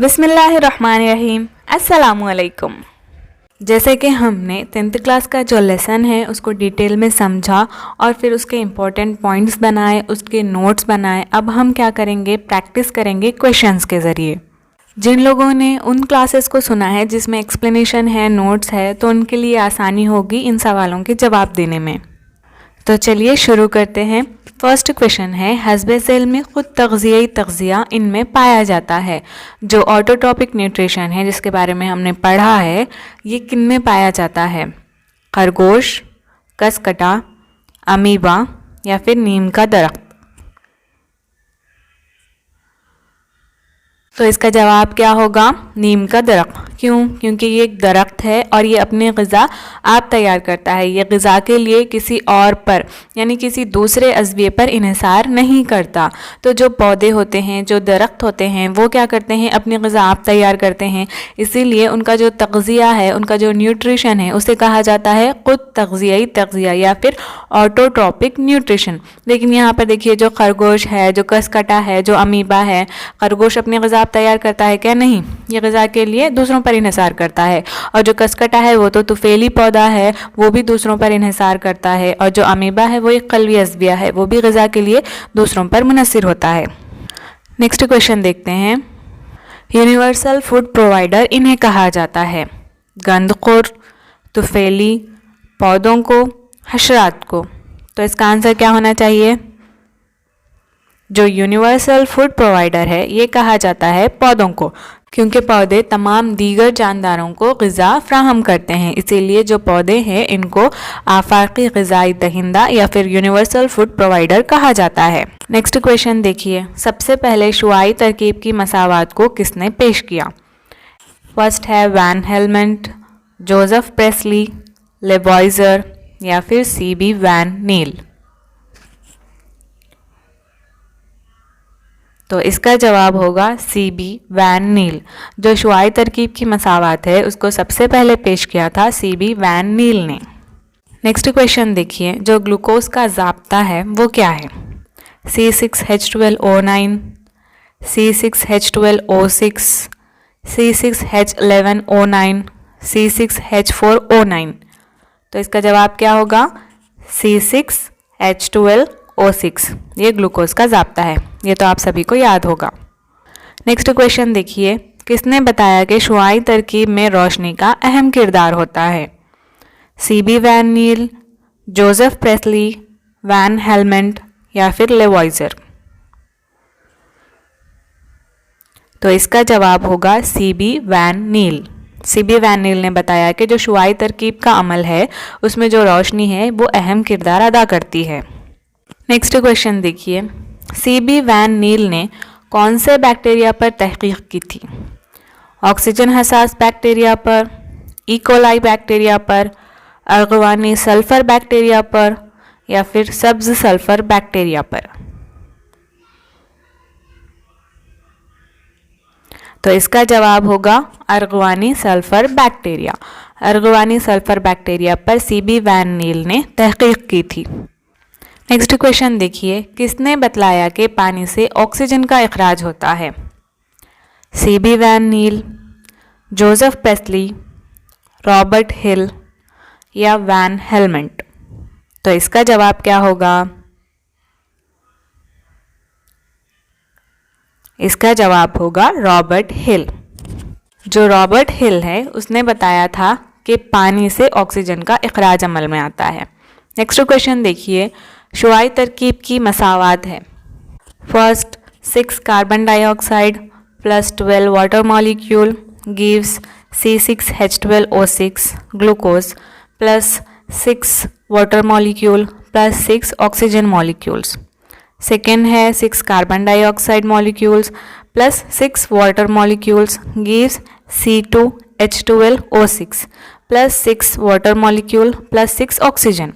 बिस्मिल्लाहिर्रहमानिर्रहीम। अस्सलामुअलैकुम। जैसे कि हमने 10th क्लास का जो लेसन है उसको डिटेल में समझा और फिर उसके इम्पोर्टेंट पॉइंट्स बनाए, उसके नोट्स बनाए। अब हम क्या करेंगे, प्रैक्टिस करेंगे क्वेश्चंस के ज़रिए। जिन लोगों ने उन क्लासेस को सुना है जिसमें एक्सप्लेनेशन है, नोट्स है, तो उनके लिए आसानी होगी इन सवालों के जवाब देने में। तो चलिए शुरू करते हैं। फर्स्ट क्वेश्चन है, हस्बे सेल में खुद तग़ज़ियाई तग़ज़िया इनमें पाया जाता है। जो ऑटोट्रॉपिक न्यूट्रिशन है जिसके बारे में हमने पढ़ा है, ये किन में पाया जाता है? खरगोश, कसकटा, अमीबा या फिर नीम का दरख्त। तो इसका जवाब क्या होगा? नीम का दरख्त। क्यों? क्योंकि ये एक दरख्त है और ये अपनी ग़िज़ा आप तैयार करता है। ये ग़िज़ा के लिए किसी और पर यानी किसी दूसरे अज़विये पर इन्हिसार नहीं करता। तो जो पौधे होते हैं, जो दरख्त होते हैं, वो क्या करते हैं? अपनी ग़िज़ा आप तैयार करते हैं। इसीलिए उनका जो तग़ज़िया है, उनका जो न्यूट्रिशन है, उसे कहा जाता है खुद तग़ज़ियाई तग़ज़िया या फिर ऑटोट्रॉपिक न्यूट्रिशन। लेकिन यहाँ पर देखिए, जो खरगोश है, जो कसकटा है, जो अमीबा है, खरगोश अपनी ग़िज़ा तैयार करता है क्या? नहीं, ये ग़िज़ा के लिए दूसरों पर इन्हिसार करता है। और जो कसकटा है वो तो तुफेली पौधा है, वो भी दूसरों पर इन्हिसार करता है। और जो अमीबा है वो एक क़ल्बी अज़विया है, वो भी ग़िज़ा के लिए दूसरों पर मुनहसिर होता है। नेक्स्ट क्वेश्चन देखते हैं। यूनिवर्सल फूड प्रोवाइडर इन्हें कहा जाता है? गंदखोर, तुफेली, पौधों को, हशरात को। तो इसका आंसर क्या होना चाहिए? जो यूनिवर्सल फूड प्रोवाइडर है ये कहा जाता है पौधों को, क्योंकि पौधे तमाम दीगर जानदारों को ग़िज़ा फ्राहम करते हैं। इसीलिए जो पौधे हैं इनको आफाकी ग़िज़ाई दहिंदा या फिर यूनिवर्सल फूड प्रोवाइडर कहा जाता है। नेक्स्ट क्वेश्चन देखिए। सबसे पहले शुआई तरकीब की मसावात को किसने पेश किया? फर्स्ट है वैन हेलमेंट, जोसेफ प्रेस्ली, लेबॉइज़र या फिर C.B. वैन नील। तो इसका जवाब होगा C.B. वैन नील। जो शुआई तरकीब की मसावात है उसको सबसे पहले पेश किया था C.B. वैन नील ने। नेक्स्ट क्वेश्चन देखिए। जो ग्लूकोज का ज़ाब्ता है वो क्या है? C6H12O9, C6H12O6, C6H11O9, C6H4O9। तो इसका जवाब क्या होगा? C6H12O6। ये ग्लूकोज का ज़ाब्ता है, ये तो आप सभी को याद होगा। नेक्स्ट क्वेश्चन देखिए। किसने बताया कि शुआई तरकीब में रोशनी का अहम किरदार होता है? C.B. वैन नील, जोसेफ प्रेस्ली, वैन हेलमेंट या फिर लेवॉइज़र। तो इसका जवाब होगा C.B. वैन नील। C.B. वैन नील ने बताया कि जो शुआई तरकीब का अमल है उसमें जो रोशनी है वो अहम किरदार अदा करती है। नेक्स्ट क्वेश्चन देखिए। C.B. वैन नील ने कौन से बैक्टीरिया पर तहकीक की थी? ऑक्सीजन हसास बैक्टीरिया पर, इकोलाई बैक्टीरिया पर, अर्गवानी सल्फर बैक्टीरिया पर या फिर सब्ज सल्फर बैक्टीरिया पर। तो इसका जवाब होगा अर्गवानी सल्फर बैक्टीरिया। अर्गवानी सल्फर बैक्टीरिया पर C.B. वैन नील ने तहकीक की थी। नेक्स्ट क्वेश्चन देखिए। किसने बतलाया कि पानी से ऑक्सीजन का इखराज होता है? C.B. वैन नील, जोसेफ प्रेस्ली, रॉबर्ट हिल या वैन हेलमेंट। तो इसका जवाब क्या होगा? इसका जवाब होगा रॉबर्ट हिल। जो रॉबर्ट हिल है उसने बताया था कि पानी से ऑक्सीजन का इखराज अमल में आता है। नेक्स्ट क्वेश्चन देखिए। शुआई तरकीब की मसावात है। First 6 carbon dioxide plus 12 water molecule gives C6H12O6 glucose plus 6 water molecule plus 6 oxygen molecules. Second है 6 carbon dioxide molecules plus 6 water molecules gives C2H12O6 plus 6 water molecule plus 6 oxygen.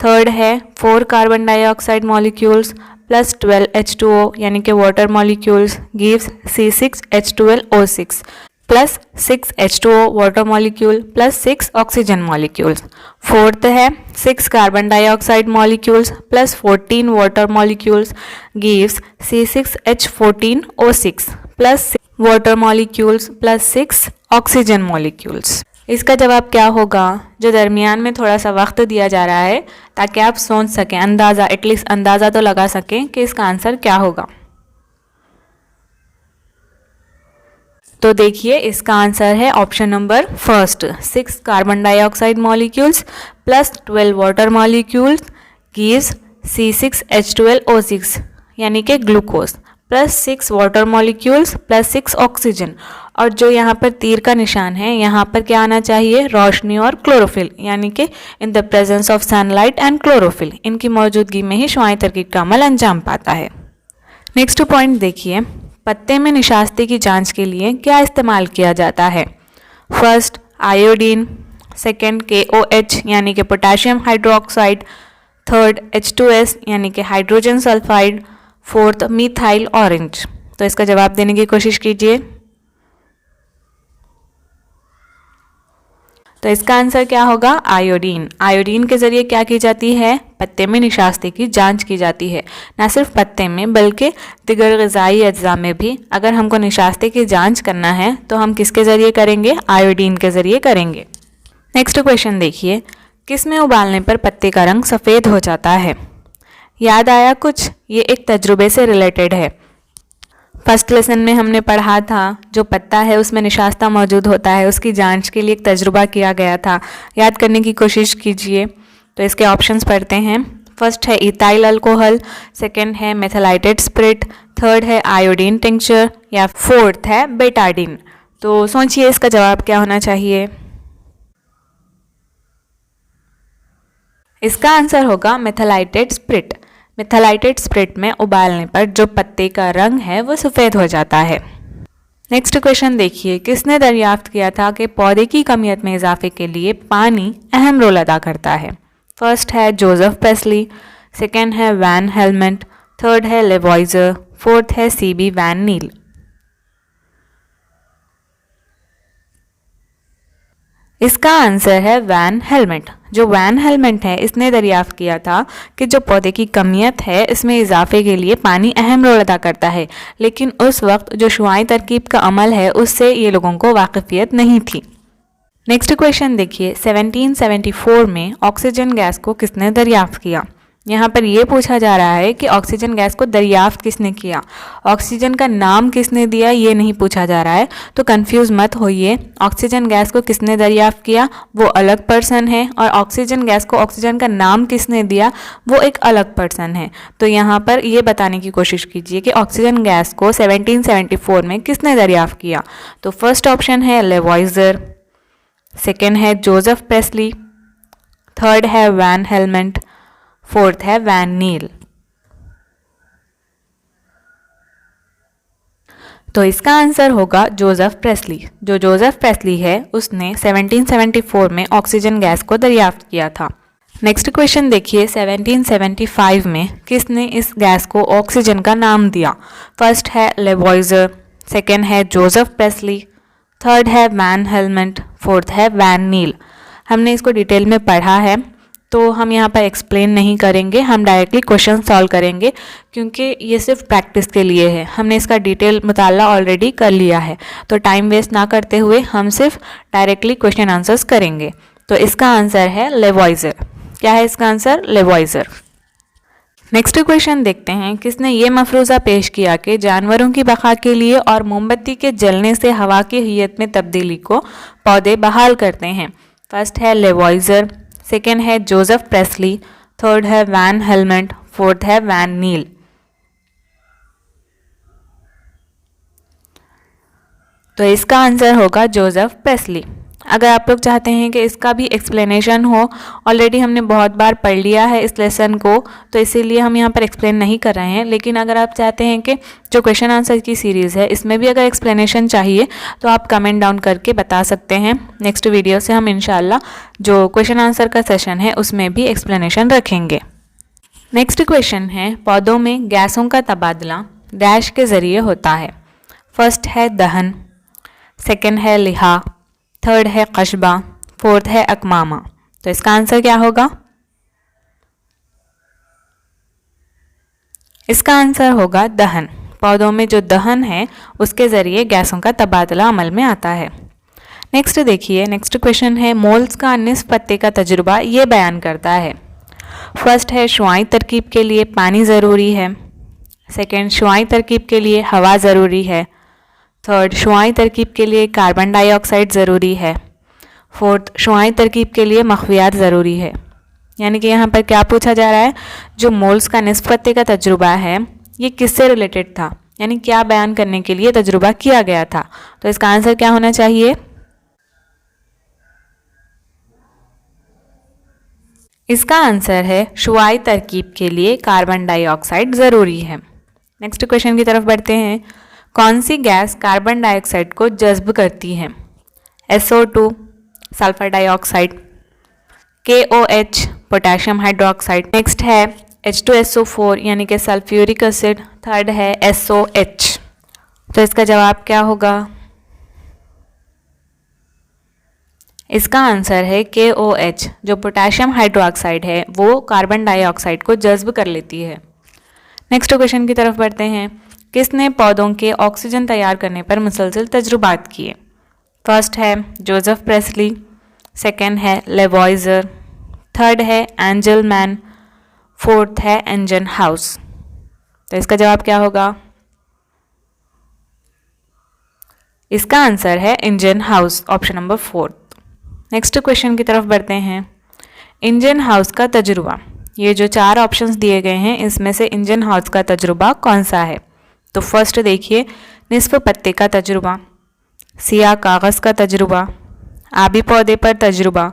Third है 4 carbon dioxide molecules plus 12 H2O यानी कि water molecules gives C6H12O6 plus 6 H2O water molecule plus 6 oxygen molecules. Fourth है 6 carbon dioxide molecules plus 14 water molecules gives C6H14O6 plus water molecules plus 6 oxygen molecules. इसका जवाब क्या होगा? जो दरमियान में थोड़ा सा वक्त दिया जा रहा है ताकि आप सोच सकें, अंदाज़ा एटलीस्ट अंदाज़ा तो लगा सकें कि इसका आंसर क्या होगा। तो देखिए इसका आंसर है option number first, 6 carbon dioxide molecules plus 12 water molecules gives C6H12O6 यानी कि glucose plus 6 water molecules plus 6 oxygen. और जो यहाँ पर तीर का निशान है यहाँ पर क्या आना चाहिए? रोशनी और क्लोरोफिल, यानी कि in the presence of sunlight and chlorophyll, इनकी मौजूदगी में ही शुआई तरकीब का अमल अंजाम पाता है। नेक्स्ट पॉइंट देखिए, पत्ते में निशास्ती की जांच के लिए क्या इस्तेमाल किया जाता है? फर्स्ट आयोडीन, सेकेंड KOH यानी कि पोटेशियम हाइड्रोक्साइड, थर्ड H2S यानी कि hydrogen sulphide, fourth methyl orange. तो इसका जवाब देने की कोशिश कीजिए। तो इसका आंसर क्या होगा? आयोडीन। आयोडीन के ज़रिए क्या की जाती है? पत्ते में निशास्ती की जांच की जाती है। ना सिर्फ पत्ते में बल्कि दिगर ग़िज़ाई अज्जा में भी अगर हमको निशास्ती की जांच करना है तो हम किसके ज़रिए करेंगे? आयोडीन के ज़रिए करेंगे। नेक्स्ट क्वेश्चन देखिए, किस में उबालने पर पत्ते का रंग सफ़ेद हो जाता है? याद आया कुछ? ये एक तजुर्बे से रिलेटेड है। फर्स्ट लेसन में हमने पढ़ा था जो पत्ता है उसमें निशास्ता मौजूद होता है, उसकी जांच के लिए एक तजुर्बा किया गया था। याद करने की कोशिश कीजिए। तो इसके ऑप्शंस पढ़ते हैं। फर्स्ट है इथाइल अल्कोहल, सेकंड है मेथलाइटेड स्पिरिट, थर्ड है आयोडीन टिंक्चर या फोर्थ है बेटाडीन। तो सोचिए इसका जवाब क्या होना चाहिए? इसका आंसर होगा मेथलाइटेड स्पिरिट। मेथलाइटेड स्पिरिट में उबालने पर जो पत्ते का रंग है वो सफ़ेद हो जाता है। नेक्स्ट क्वेश्चन देखिए, किसने दरियाफ्त किया था कि पौधे की कमियत में इजाफे के लिए पानी अहम रोल अदा करता है? फर्स्ट है जोसेफ प्रेस्ली, सेकेंड है वैन हेलमेंट, थर्ड है लेवॉइजर, फोर्थ है CB वैन नील। इसका आंसर है वैन हेलमेंट। जो वैन हेलमेंट है इसने दरियाफ्त किया था कि जो पौधे की कमियत है इसमें इजाफे के लिए पानी अहम रोल अदा करता है, लेकिन उस वक्त जो शुआई तरकीब का अमल है उससे ये लोगों को वाकिफियत नहीं थी। नेक्स्ट क्वेश्चन देखिए, 1774 में ऑक्सीजन गैस को किसने दरियाफ्त किया? यहाँ पर यह पूछा जा रहा है कि ऑक्सीजन गैस को दरियाफ्त किसने किया, ऑक्सीजन का नाम किसने दिया, ये नहीं पूछा जा रहा है। तो कंफ्यूज मत होइए। ऑक्सीजन गैस को किसने दरियाफ्त किया वो अलग पर्सन है, और ऑक्सीजन गैस को ऑक्सीजन का नाम किसने दिया वो एक अलग पर्सन है। तो यहाँ पर ये बताने की कोशिश कीजिए कि ऑक्सीजन गैस को 1774 में किसने दरियाफ्त किया। तो फर्स्ट ऑप्शन है लेवॉइजर, सेकेंड है जोसेफ प्रेस्ली, थर्ड है वैन हेलमेंट, फोर्थ है वैन नील। तो इसका आंसर होगा जोसेफ प्रेस्ली। जो जोसेफ प्रेस्ली है उसने 1774 में ऑक्सीजन गैस को दरियाफ्त किया था। नेक्स्ट क्वेश्चन देखिए, 1775 में किसने इस गैस को ऑक्सीजन का नाम दिया? फर्स्ट है लेवॉइजर, सेकेंड है जोसेफ प्रेस्ली, थर्ड है वैन हेलमेंट, फोर्थ है वैन नील। हमने इसको डिटेल में पढ़ा है तो हम यहाँ पर एक्सप्लेन नहीं करेंगे, हम डायरेक्टली क्वेश्चन सॉल्व करेंगे क्योंकि ये सिर्फ प्रैक्टिस के लिए है। हमने इसका डिटेल मुताला ऑलरेडी कर लिया है, तो टाइम वेस्ट ना करते हुए हम सिर्फ डायरेक्टली क्वेश्चन आंसर्स करेंगे। तो इसका आंसर है लेवॉइजर। क्या है इसका आंसर? लेवॉइजर। नेक्स्ट क्वेश्चन देखते हैं, किसने ये मफरूज़ा पेश किया कि जानवरों की बका के लिए और मोमबत्ती के जलने से हवा की हैयत में तब्दीली को पौधे बहाल करते हैं? फर्स्ट है लेवॉइजर, सेकेंड है जोसेफ प्रेस्ली, थर्ड है वैन हेलमेंट, फोर्थ है वैन नील। तो इसका आंसर होगा जोसेफ प्रेस्ली। अगर आप लोग चाहते हैं कि इसका भी एक्सप्लेनेशन हो, ऑलरेडी हमने बहुत बार पढ़ लिया है इस लेसन को, तो इसीलिए हम यहाँ पर एक्सप्लेन नहीं कर रहे हैं। लेकिन अगर आप चाहते हैं कि जो क्वेश्चन आंसर की सीरीज़ है इसमें भी अगर एक्सप्लेनेशन चाहिए तो आप कमेंट डाउन करके बता सकते हैं। नेक्स्ट वीडियो से हम इंशाल्लाह जो क्वेश्चन आंसर का सेशन है उसमें भी एक्सप्लेनेशन रखेंगे। नेक्स्ट क्वेश्चन है, पौधों में गैसों का तबादला डैश के ज़रिए होता है? फर्स्ट है दहन, सेकंड है लिहा, थर्ड है कशबा, फोर्थ है अकमामा। तो इसका आंसर क्या होगा? इसका आंसर होगा दहन। पौधों में जो दहन है उसके ज़रिए गैसों का तबादला अमल में आता है। नेक्स्ट देखिए, नेक्स्ट क्वेश्चन है मोल्स का निस्फ पत्ते का तजुर्बा ये बयान करता है। फर्स्ट है शुआई तरकीब के लिए पानी ज़रूरी है, सेकंड शुआई तरकीब के लिए हवा ज़रूरी है, थर्ड शुआई तरकीब के लिए कार्बन डाइऑक्साइड ज़रूरी है, फोर्थ शुआई तरकीब के लिए मखवियात ज़रूरी है। यानी कि यहाँ पर क्या पूछा जा रहा है, जो मोल्स का निस्फ पत्ते का तजुर्बा है ये किससे रिलेटेड था, यानी क्या बयान करने के लिए तजुर्बा किया गया था। तो इसका आंसर क्या होना चाहिए? इसका आंसर है शुआई तरकीब के लिए कार्बन डाइऑक्साइड ज़रूरी है। नेक्स्ट क्वेश्चन की तरफ बढ़ते हैं। कौन सी गैस कार्बन डाइऑक्साइड को जज्ब करती है? SO2 sulphur dioxide, KOH potassium hydroxide, next है H2SO4 यानी कि सल्फ्यूरिक एसिड, थर्ड है SOH। तो इसका जवाब क्या होगा? इसका आंसर है KOH। जो पोटेशियम हाइड्रोक्साइड है वो कार्बन डाइऑक्साइड को जज्ब कर लेती है। नेक्स्ट क्वेश्चन की तरफ बढ़ते हैं। किसने पौधों के ऑक्सीजन तैयार करने पर मुसलसल तजुर्बात किए? फर्स्ट है जोसेफ प्रेस्ली, सेकंड है लेवॉइजर, थर्ड है एंजलमैन, फोर्थ है इंजन हाउस। तो इसका जवाब क्या होगा? इसका आंसर है engine house, option number 4। Next question की तरफ बढ़ते हैं। इंजन हाउस का तजुर्बा, ये जो 4 ऑप्शंस दिए गए हैं इसमें से इंजन हाउस का तजुर्बा कौन सा है? तो फर्स्ट देखिए, निस्फ पत्ते का तजुर्बा, सियाह कागज़ का तजुर्बा, आबी पौधे पर तजुर्बा,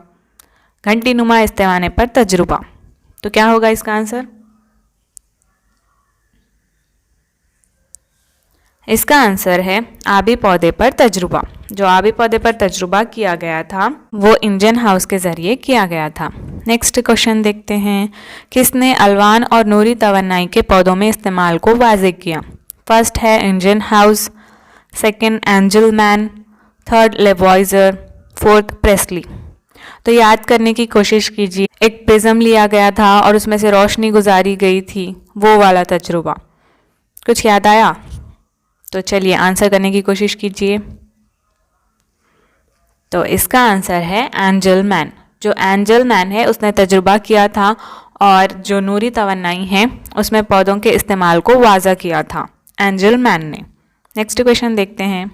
घंटी नुमा इस्तेमाने पर तजुर्बा। तो क्या होगा इसका आंसर? इसका आंसर है आबी पौधे पर तजुर्बा। जो आबी पौधे पर तजुर्बा किया गया था वो इंजन हाउस के ज़रिए किया गया था। नेक्स्ट क्वेश्चन देखते हैं। किसने अलवान और नूरी तवन्नाई के पौधों में इस्तेमाल को वाज़ेह किया? फर्स्ट है Ingenhousz, second Engelmann, third Lavoisier, fourth Priestley. तो याद करने की कोशिश कीजिए। एक प्रिज्म लिया गया था और उसमें से रोशनी गुजारी गई थी, वो वाला तजुर्बा। कुछ याद आया? तो चलिए आंसर करने की कोशिश कीजिए। तो इसका आंसर है एंजलमैन। जो एंजलमैन है उसने तजुर्बा किया था और जो नूरी तवन्नाई है उसमें पौधों के इस्तेमाल को वाज़ा किया था एंजलमैन ने। नेक्स्ट क्वेश्चन देखते हैं।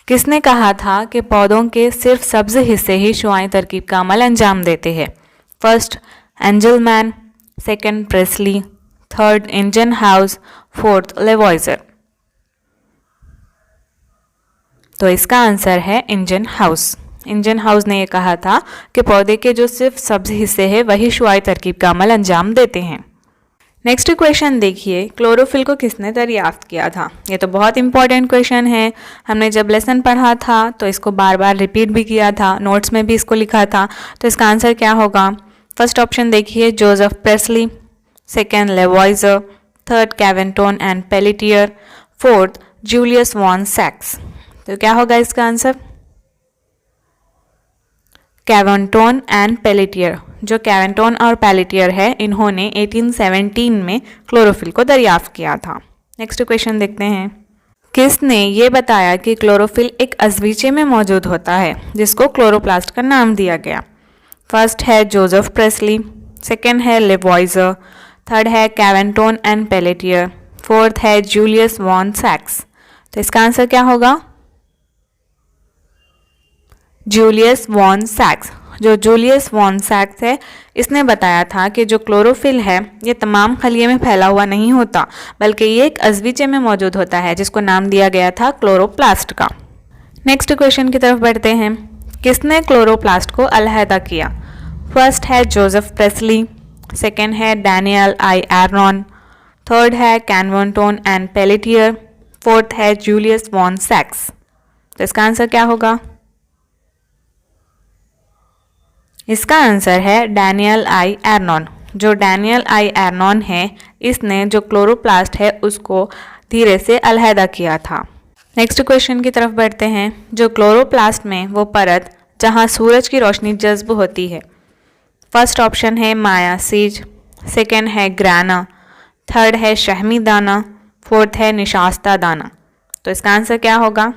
किसने कहा था कि पौधों के सिर्फ सब्ज हिस्से ही शुआई तरकीब का अमल अंजाम देते हैं? First Engelmann, second Priestley, third Ingenhousz, fourth Lavoisier. तो इसका आंसर है इंजन हाउस। इंजन हाउस ने यह कहा था कि पौधे के जो सिर्फ सब्ज हिस्से हैं वही शुआई तरकीब का अमल अंजाम देते हैं। नेक्स्ट क्वेश्चन देखिए, क्लोरोफिल को किसने दरियाफ्त किया था? ये तो बहुत इंपॉर्टेंट क्वेश्चन है। हमने जब लेसन पढ़ा था तो इसको बार बार रिपीट भी किया था, नोट्स में भी इसको लिखा था। तो इसका आंसर क्या होगा? फर्स्ट ऑप्शन देखिए Joseph Priestley, second Lavoisier, third Caventou and Pelletier, fourth Julius von सैक्स। तो क्या होगा इसका आंसर? कैवेंटोन and Pelletier. जो कैवेंटोन और पेलेटियर है इन्होंने 1817 में क्लोरोफिल को दरियाफ्त किया था। नेक्स्ट क्वेश्चन देखते हैं। किसने ये बताया कि क्लोरोफिल एक अज़वीचे में मौजूद होता है जिसको क्लोरोप्लास्ट का नाम दिया गया? फर्स्ट है जोसेफ प्रेस्ली, सेकेंड है लेवॉइजर, थर्ड है कैवेंटोन एंड पेलेटियर, फोर्थ है जूलियस वॉन सैक्स। तो इसका आंसर क्या होगा? जूलियस वॉन सैक्स। जो जूलियस वॉन सैक्स है इसने बताया था कि जो क्लोरोफिल है ये तमाम खलिए में फैला हुआ नहीं होता बल्कि ये एक अज़वीचे में मौजूद होता है जिसको नाम दिया गया था क्लोरोप्लास्ट का। नेक्स्ट क्वेश्चन की तरफ बढ़ते हैं। किसने क्लोरोप्लास्ट को अलहदा किया? फर्स्ट है जोसेफ प्रेस्ली, सेकेंड है डैनियल आई एरनॉन, थर्ड है कैवेंटोन एंड पेलेटियर, फोर्थ है जूलियस वॉन सैक्स। तो इसका आंसर क्या होगा? इसका आंसर है डैनियल आई एरनॉन। जो डैनियल आई एरनॉन है इसने जो क्लोरोप्लास्ट है उसको धीरे से अलहदा किया था। नेक्स्ट क्वेश्चन की तरफ बढ़ते हैं। जो क्लोरोप्लास्ट में वो परत जहाँ सूरज की रोशनी जज्ब होती है। फर्स्ट ऑप्शन है माया सीज, सेकेंड है ग्राना, थर्ड है शहमी दाना, फोर्थ है निशास्ता दाना। तो इसका आंसर क्या होगा?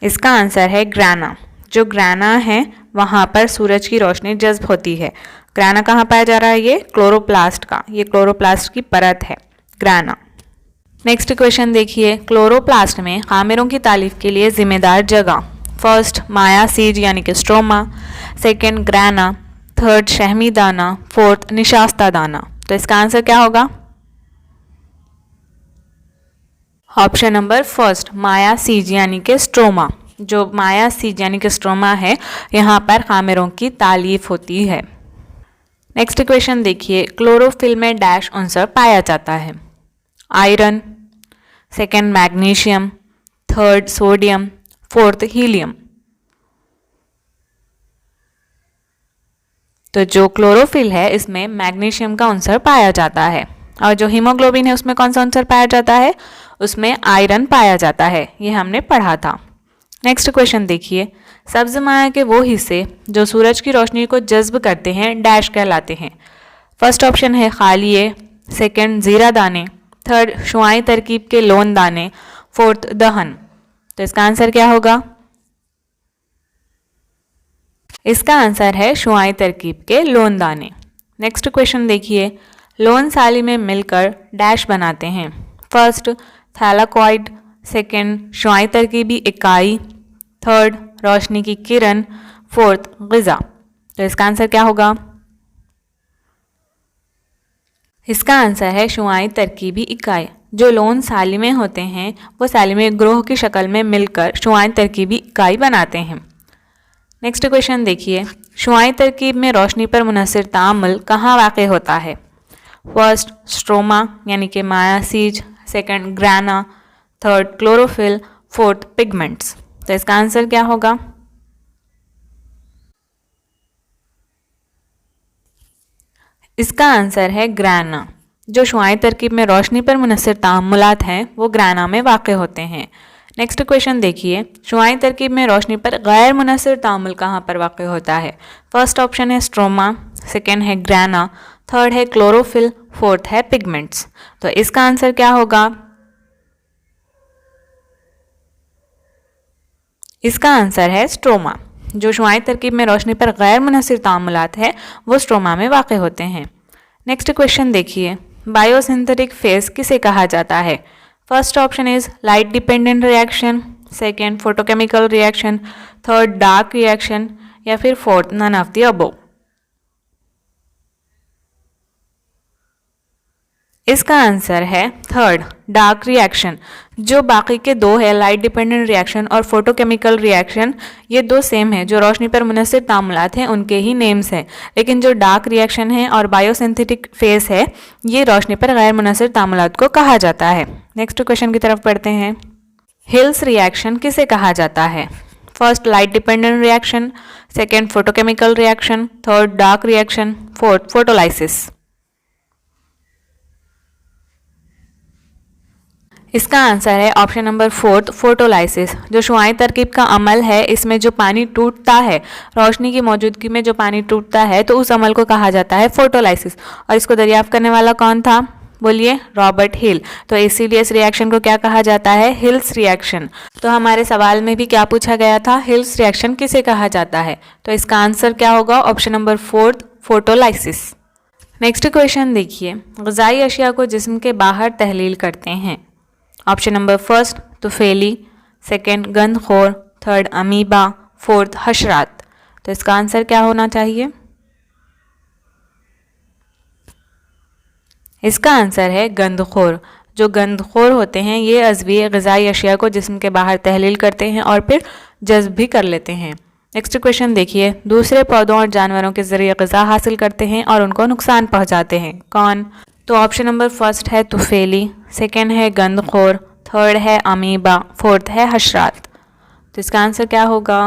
इसका आंसर है ग्राना। जो ग्राना है वहाँ पर सूरज की रोशनी जज्ब होती है। ग्राना कहाँ पाया जा रहा है? ये क्लोरोप्लास्ट का, ये क्लोरोप्लास्ट की परत है ग्राना। नेक्स्ट क्वेश्चन देखिए। क्लोरोप्लास्ट में खामिरों की तालीफ के लिए जिम्मेदार जगह। फर्स्ट माया सीज यानी कि स्ट्रोमा, सेकेंड ग्राना, थर्ड शहमी दाना, फोर्थ निशास्ता दाना। तो इसका आंसर क्या होगा? ऑप्शन नंबर फर्स्ट माया सीज यानी कि स्ट्रोमा। जो माया सीज यानी कि स्ट्रोमा है यहाँ पर खामिरों की तालीफ होती है। नेक्स्ट क्वेश्चन देखिए। क्लोरोफिल में डैश अंसर पाया जाता है। Iron, second magnesium, third sodium, fourth helium. तो जो क्लोरोफिल है इसमें मैग्नीशियम का अंसर पाया जाता है, और जो हीमोग्लोबिन है उसमें कौन सा अंसर पाया जाता है? उसमें आयरन पाया जाता है। ये हमने पढ़ा था। नेक्स्ट क्वेश्चन देखिए। सब्ज माया के वो हिस्से जो सूरज की रोशनी को जज्ब करते हैं डैश कहलाते हैं। फर्स्ट ऑप्शन है खालिए, सेकंड जीरा दाने, थर्ड शुआई तरकीब के लोन दाने, फोर्थ दहन। तो इसका आंसर क्या होगा? इसका आंसर है शुआई तरकीब के लोन दाने। नेक्स्ट क्वेश्चन देखिए। लोन साली में मिलकर डैश बनाते हैं। फर्स्ट थैलाकॉइड, सेकंड शुआई तरकीबी इकाई, थर्ड रोशनी की किरण, फोर्थ ग़िज़ा। तो इसका आंसर क्या होगा? इसका आंसर है शुआई तरकीबी इकाई। जो लोन सालिमें होते हैं वो सालिमें ग्रोह की शक्ल में मिलकर शुआई तरकीबी इकाई बनाते हैं। नेक्स्ट क्वेश्चन देखिए। शुआई तरकीब में रोशनी पर मुनहसिर तामुल कहाँ वाक़ होता है? फर्स्ट स्ट्रोमा यानी कि माया सीज, second grana, third chlorophyll, fourth pigments. तो इसका आंसर क्या होगा? इसका आंसर है ग्राना। जो शुआई तरकीब में रोशनी पर मुनहसिर तामुलात हैं वो ग्राना में वाक़ होते हैं। नेक्स्ट क्वेश्चन देखिए। शुआई तरकीब में रोशनी पर गैर मुनहसिर तामुल कहाँ पर वाक़ होता है? फर्स्ट ऑप्शन है स्ट्रोमा, सेकेंड है ग्राना, थर्ड है क्लोरोफिल, फोर्थ है पिगमेंट्स। तो इसका आंसर क्या होगा? इसका आंसर है स्ट्रोमा। जो शुआई तरकीब में रोशनी पर गैर मुनहसिर तामुलात है वो स्ट्रोमा में वाक़ होते हैं। नेक्स्ट क्वेश्चन देखिए। बायोसिंथेटिक फेज किसे कहा जाता है? First option is light dependent reaction, second photochemical reaction, third dark reaction, या फिर fourth none of the above. इसका आंसर है थर्ड डार्क रिएक्शन। जो बाकी के दो है लाइट डिपेंडेंट रिएक्शन और फोटोकेमिकल रिएक्शन, ये दो सेम है। जो रोशनी पर मुनहसिर तामुलात हैं उनके ही नेम्स हैं, लेकिन जो डार्क रिएक्शन है और बायोसिंथेटिक फेज है ये रोशनी पर गैर मुनहसिर तामुलात को कहा जाता है। नेक्स्ट क्वेश्चन की तरफ पढ़ते हैं। हिल्स रिएक्शन किसे कहा जाता है? First light dependent reaction, second photochemical reaction, third dark reaction, fourth photolysis. इसका आंसर है ऑप्शन नंबर फोर्थ फोटोलाइसिस। जो शुआई तरकीब का अमल है इसमें जो पानी टूटता है, रोशनी की मौजूदगी में जो पानी टूटता है तो उस अमल को कहा जाता है फोटोलाइसिस। और इसको दरियाफ्त करने वाला कौन था? बोलिए, रॉबर्ट हिल। तो इसीलिए इस रिएक्शन को क्या कहा जाता है? Hills reaction. तो हमारे सवाल में भी क्या पूछा गया था? हिल्स रिएक्शन किसे कहा जाता है? तो इसका आंसर क्या होगा? Option number fourth photolysis. Next question देखिए। ग़िज़ाई अशिया को जिस्म के बाहर तहलील करते हैं। ऑप्शन नंबर फर्स्ट तुफेली, सेकेंड गंदखोर, थर्ड अमीबा, फोर्थ हशरात। तो इसका आंसर क्या होना चाहिए? इसका आंसर है गंदखोर। जो गंदखोर होते हैं ये अज़वी ग़िज़ाई अशिया को जिस्म के बाहर तहलील करते हैं और फिर जज्ब भी कर लेते हैं। नेक्स्ट क्वेश्चन देखिए। दूसरे पौधों और जानवरों के ज़रिए ग़िज़ा हासिल करते हैं और उनको नुकसान पहुंचाते हैं, कौन? तो ऑप्शन नंबर फर्स्ट है तुफेली, सेकेंड है गंदखोर, थर्ड है अमीबा, फोर्थ है हशरात। तो इसका आंसर क्या होगा?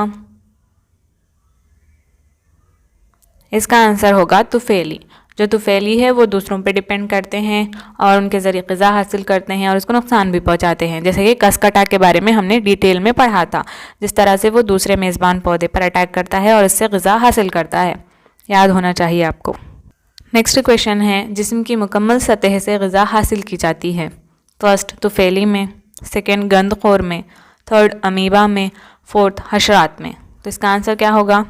इसका आंसर होगा तुफेली। जो तुफैली है वो दूसरों पे डिपेंड करते हैं और उनके ज़रिए ग़िज़ा हासिल करते हैं और उसको नुकसान भी पहुंचाते हैं। जैसे कि कसकटा के बारे में हमने डिटेल में पढ़ा था, जिस तरह से वो दूसरे मेज़बान पौधे पर अटैक करता है और इससे ग़िज़ा हासिल करता है। याद होना चाहिए आपको। नेक्स्ट क्वेश्चन है, जिस्म की मुकम्मल सतह से ग़िज़ा हासिल की जाती है। फर्स्ट तुफैली में, सेकेंड गंदखोर में, थर्ड अमीबा में, फोर्थ हशरात में। तो इसका आंसर क्या होगा?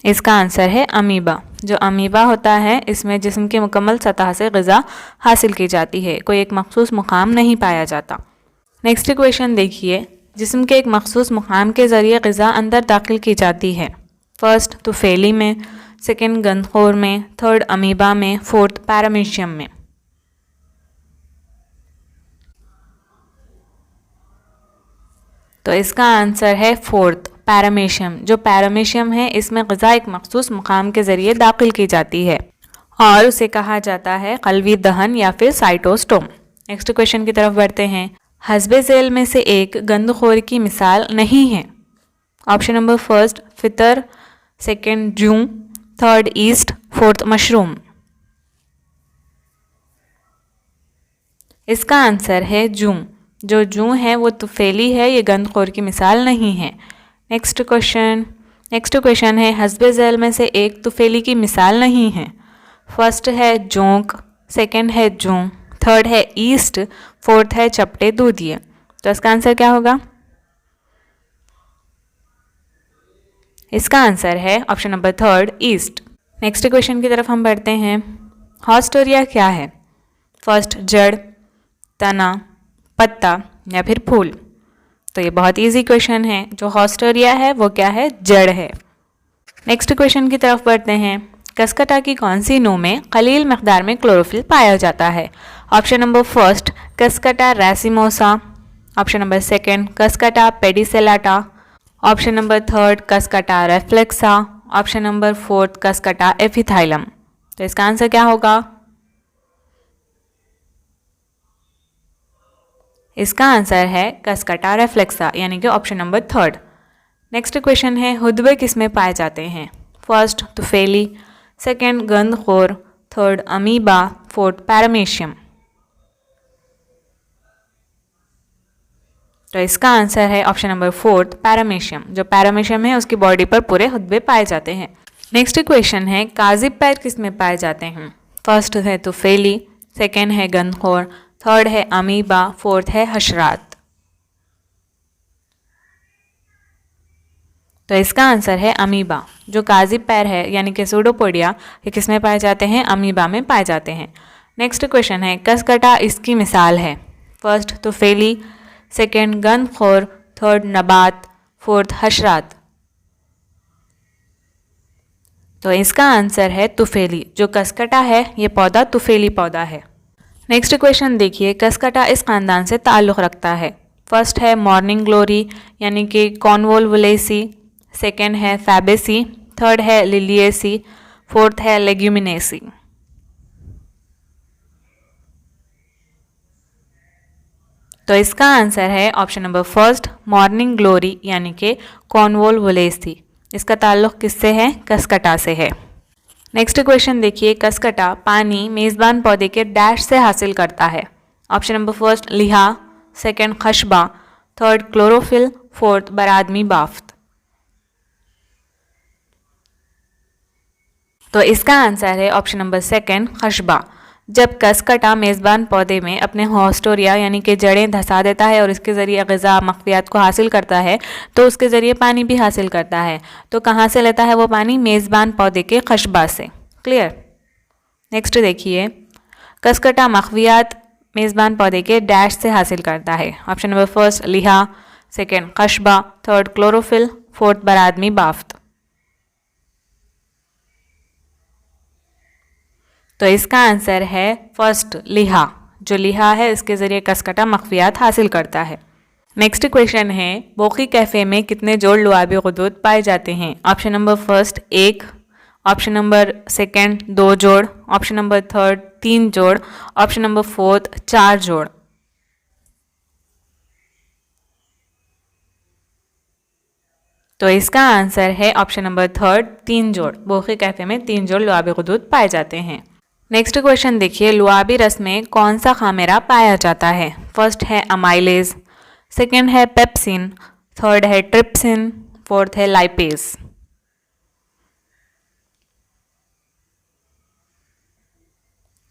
इसका आंसर है अमीबा। जो अमीबा होता है इसमें जिस्म की मुकम्मल सतह से ग़िज़ा हासिल की जाती है, कोई एक मखसूस मुकाम नहीं पाया जाता। नेक्स्ट क्वेश्चन देखिए, जिस्म के एक मखसूस मुकाम के ज़रिए ग़िज़ा अंदर दाखिल की जाती है। फर्स्ट तुफैली में, सेकेंड गंदखोर में, थर्ड अमीबा में, फोर्थ पैरामीशियम में। तो इसका आंसर है फोर्थ पैरामीशियम। जो पैरामीशियम है इसमें ग़िज़ा एक मखसूस मुकाम के ज़रिए दाखिल की जाती है और उसे कहा जाता है क़ल्बी दहन या फिर साइटोस्टोम। नेक्स्ट क्वेश्चन की तरफ बढ़ते हैं। हस्बे ज़ैल में से एक गंदखोर की मिसाल नहीं है। Option number first Fitr, second जूं, थर्ड ईस्ट, फोर्थ मशरूम। इसका आंसर है जूं। जो जूं है वो तुफैली है, ये गंदखोर की मिसाल नहीं है। नेक्स्ट क्वेश्चन है, हस्बे ज़ैल में से एक तुफैली की मिसाल नहीं है। फर्स्ट है जोंक, सेकेंड है जूं, थर्ड है ईस्ट, फोर्थ है चपटे दूधिये। तो इसका आंसर क्या होगा? इसका आंसर है option number third east. Next question की तरफ हम बढ़ते हैं। हॉस्टोरिया क्या है? फर्स्ट जड़, तना, पत्ता या फिर फूल। तो ये बहुत इजी क्वेश्चन है। जो हॉस्टोरिया है वो क्या है? जड़ है। नेक्स्ट क्वेश्चन की तरफ बढ़ते हैं। कसकटा की कौन सी नू में कलील मकदार में क्लोरोफिल पाया जाता है? Option number first Cuscuta racemosa, option number second Cuscuta pedicellata, option number third Cuscuta reflexa, option number fourth Cuscuta epithymum. तो इसका आंसर क्या होगा? इसका आंसर है कसकटा रेफ्लेक्सा, यानी कि option number third. Next question है, हुदबे किस में पाए जाते हैं? फर्स्ट तुफैली, सेकेंड गंदखोर, थर्ड अमीबा, फोर्थ पैरामीशियम। तो इसका आंसर है ऑप्शन नंबर फोर्थ पैरामीशियम। जो पैरामीशियम है उसकी बॉडी पर पूरे हुदबे पाए जाते हैं। नेक्स्ट क्वेश्चन है, काजिब पैर किस में पाए जाते हैं? फर्स्ट है तुफैली, सेकेंड है गंदखोर, थर्ड है अमीबा, फोर्थ है हशरात। तो इसका आंसर है अमीबा। जो काजिब पैर है यानी कि सूडोपोडिया, ये किस में पाए जाते हैं? अमीबा में पाए जाते हैं। नेक्स्ट क्वेश्चन है, कसकटा इसकी मिसाल है। फर्स्ट तुफैली, सेकेंड गंदखोर, थर्ड नबात, फोर्थ हशरात। तो इसका आंसर है तुफैली। जो कसकटा है ये पौधा तुफैली पौधा है। नेक्स्ट क्वेश्चन देखिए, कसकटा इस खानदान से ताल्लुक़ रखता है। फर्स्ट है मॉर्निंग ग्लोरी यानी कि कॉन्वोल्वुलेसी, सेकेंड है फैबेसी, थर्ड है लिलिएसी, फोर्थ है लेग्यूमिनेसी। तो इसका आंसर है option number first morning glory यानी कि कॉन्वोल्वुलेसी। इसका ताल्लुक़ किससे है? कसकटा से है। नेक्स्ट क्वेश्चन देखिए, कसकटा पानी मेज़बान पौधे के डैश से हासिल करता है। ऑप्शन नंबर फर्स्ट लिहा, सेकेंड खशबा, थर्ड क्लोरोफिल, फोर्थ बरादमी बाफ्त। तो इसका आंसर है ऑप्शन नंबर सेकेंड खशबा। जब कसकटा मेज़बान पौधे में अपने हॉस्टोरिया यानी कि जड़ें धंसा देता है और इसके ज़रिए ग़िज़ा मख्फियात को हासिल करता है तो उसके ज़रिए पानी भी हासिल करता है। तो कहाँ से लेता है वो पानी? मेज़बान पौधे के खशबा से। क्लियर? नेक्स्ट देखिए, कसकटा मख्फियात मेज़बान पौधे के डैश से हासिल करता है। ऑप्शन नंबर फर्स्ट लिहा, सेकेंड खशबा, थर्ड क्लोरोफिल, फोर्थ बरादमी बाफ्त। तो इसका आंसर है फर्स्ट लिहा। जो लिहा है इसके ज़रिए कसकटा मख्फियात हासिल करता है। नेक्स्ट क्वेश्चन है, बोकी कैफ़े में कितने जोड़ लुआबी गुदूद पाए जाते हैं? Option number first 1, option number second 2 जोड़, ऑप्शन नंबर थर्ड 3 जोड़, ऑप्शन नंबर फोर्थ 4 जोड़। तो इसका आंसर है ऑप्शन नंबर थर्ड, 3 जोड़। बोखे कहते में 3 जोड़ लुआबी गुदूद पाए जाते हैं। नेक्स्ट क्वेश्चन देखिए, लुआबी रस में कौन सा खामेरा पाया जाता है? फर्स्ट है अमाइलेज, सेकेंड है पेप्सिन, थर्ड है ट्रिप्सिन, फोर्थ है लाइपेज।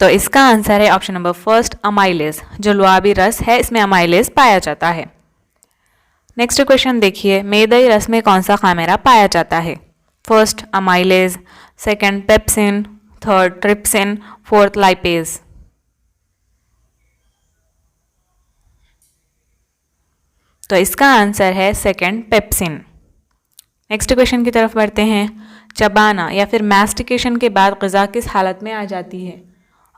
तो इसका आंसर है ऑप्शन नंबर फर्स्ट, अमाइलेज। जो लुआबी रस है इसमें अमाइलेज पाया जाता है। नेक्स्ट क्वेश्चन देखिए, मैदई रस में कौन सा खामेरा पाया जाता है? First amylase, second pepsin, third trypsin, fourth lipase. तो इसका आंसर है सेकेंड, पेप्सिन। नेक्स्ट क्वेश्चन की तरफ बढ़ते हैं। चबाना या फिर मैस्टिकेशन के बाद ग़िज़ा किस हालत में आ जाती है?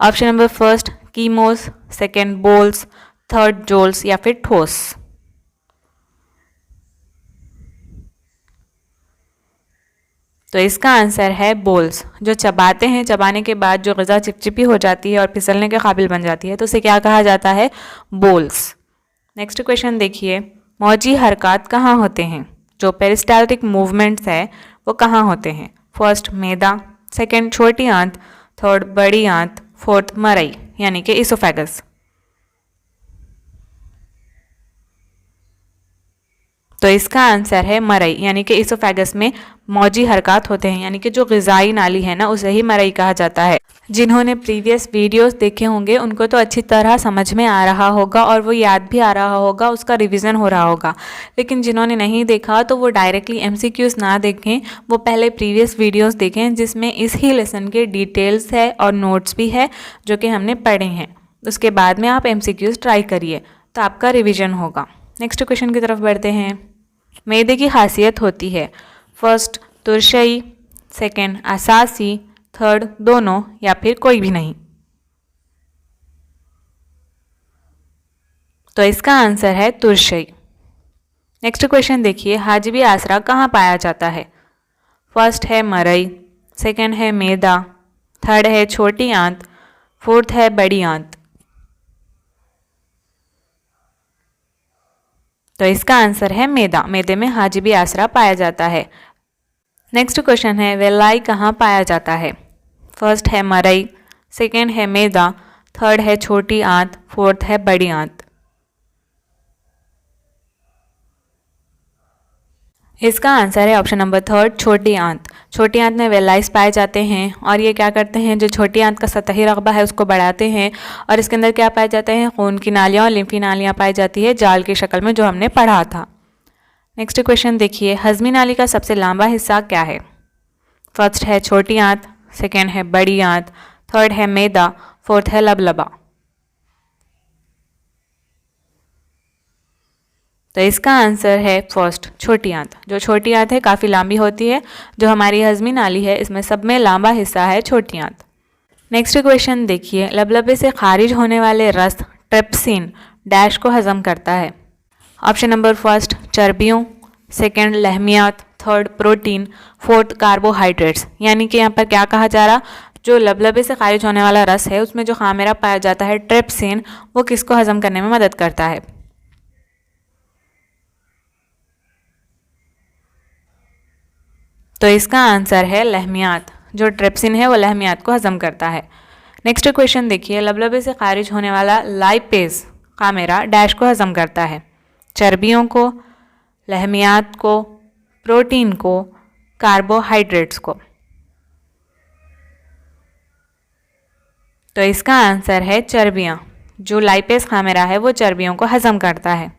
ऑप्शन नंबर फर्स्ट, कीमोस, सेकेंड बोल्स, थर्ड जोल्स या फिर ठोस। तो इसका आंसर है बोल्स। जो चबाते हैं, चबाने के बाद जो ग़िज़ा चिपचिपी हो जाती है और फिसलने के काबिल बन जाती है, तो उसे क्या कहा जाता है? बोल्स। नेक्स्ट क्वेश्चन देखिए, मौजी हरकत कहाँ होते हैं? जो पेरिस्टाल्टिक मूवमेंट्स है वो कहाँ होते हैं? फर्स्ट मैदा, सेकेंड छोटी आंत, थर्ड बड़ी आंत, फोर्थ मरई यानी कि इसोफेगस। तो इसका आंसर है मरई, यानी कि इसोफेगस में मौजी हरकत होते हैं, यानी कि जो ग़िज़ाई नाली है ना उसे ही मरई कहा जाता है। जिन्होंने प्रीवियस वीडियोस देखे होंगे उनको तो अच्छी तरह समझ में आ रहा होगा और वो याद भी आ रहा होगा, उसका रिवीजन हो रहा होगा। लेकिन जिन्होंने नहीं देखा तो वो डायरेक्टली एमसीक्यूज ना देखें, वो पहले प्रीवियस वीडियोस देखें जिसमें इस ही लेसन के डिटेल्स है और नोट्स भी है जो कि हमने पढ़े हैं। उसके बाद में आप एमसीक्यूज ट्राई करिए तो आपका रिविजन होगा। नेक्स्ट क्वेश्चन की तरफ बढ़ते हैं। मैदे की खासियत होती है फर्स्ट तुरशई, सेकेंड असासी, थर्ड दोनों या फिर कोई भी नहीं। तो इसका आंसर है तुरशई। नेक्स्ट क्वेश्चन देखिए, हाजिबी आसरा कहाँ पाया जाता है? फर्स्ट है मरई, सेकेंड है मैदा, थर्ड है छोटी आंत, फोर्थ है बड़ी आंत। तो इसका आंसर है मैदा। मैदे में हाजिबी आसरा पाया जाता है। नेक्स्ट क्वेश्चन है, वेलाई कहाँ पाया जाता है? फर्स्ट है मरई, सेकेंड है मैदा, थर्ड है छोटी आंत, फोर्थ है बड़ी आंत। इसका आंसर है ऑप्शन नंबर थर्ड, छोटी आंत। छोटी आंत में वेलाइस पाए जाते हैं और ये क्या करते हैं, जो छोटी आंत का सतही रकबा है उसको बढ़ाते हैं और इसके अंदर क्या पाए जाते हैं? खून की नालियाँ और लिम्फी नालियाँ पाई जाती है जाल की शक्ल में, जो हमने पढ़ा था। नेक्स्ट क्वेश्चन देखिए, हजमी नाली का सबसे लंबा हिस्सा क्या है? फर्स्ट है छोटी आंत, सेकेंड है बड़ी आंत, थर्ड है मैदा, फोर्थ है लबलबा। तो इसका आंसर है फर्स्ट, छोटी आंत। जो छोटी आंत है काफ़ी लंबी होती है। जो हमारी हजमी नाली है इसमें सब में लंबा हिस्सा है छोटी आंत। नेक्स्ट क्वेश्चन देखिए, लबलबे से खारिज होने वाले रस ट्रिप्सिन डैश को हजम करता है? ऑप्शन नंबर फर्स्ट चर्बियों, सेकेंड लहमियात, थर्ड प्रोटीन, फोर्थ कार्बोहाइड्रेट्स। यानी कि यहाँ पर क्या कहा जा रहा, जो लबलबे से खारिज होने वाला रस है उसमें जो खामेरा पाया जाता है ट्रिप्सिन, वो किसको हजम करने में मदद करता है? तो इसका आंसर है लहमियात। जो ट्रिप्सिन है वो लहमियात को हजम करता है। नेक्स्ट क्वेश्चन देखिए, लबलबे से खारिज होने वाला लाइपेज खामेरा डैश को हजम करता है? चर्बियों को, लहमियात को, प्रोटीन को, कार्बोहाइड्रेट्स को। तो इसका आंसर है चर्बियाँ। जो लाइपेज खामेरा है वो चर्बियों को हजम करता है।